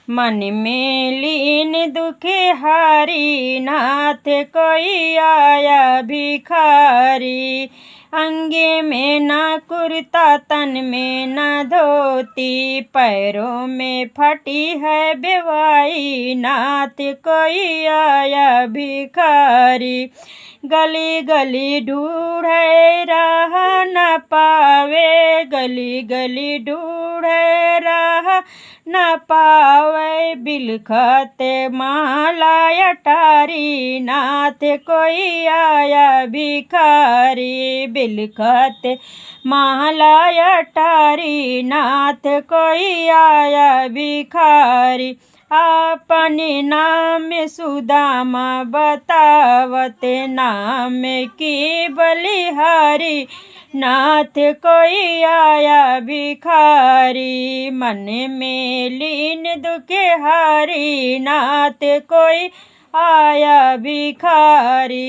मन में लीन दुखे हारी, नाथ कोई आया भिखारी। अंगे में ना कुर्ता, तन में ना धोती, पैरों में फटी है बेवाई, नाथ कोई आया भिखारी। गली गली ढूंढे राह न पावे, गली गली ढूंढे राह न पावे, बिलखते माला अटारी, नाथ कोई आया भिखारी। बिलखते माला अटारी, नाथ कोई आया भिखारी। अपने नाम सुदामा बतावते, नाम की बलिहारी, नाथ कोई आया भिखारी। मन में लीन दुखे हारी, नाथ कोई आया भिखारी।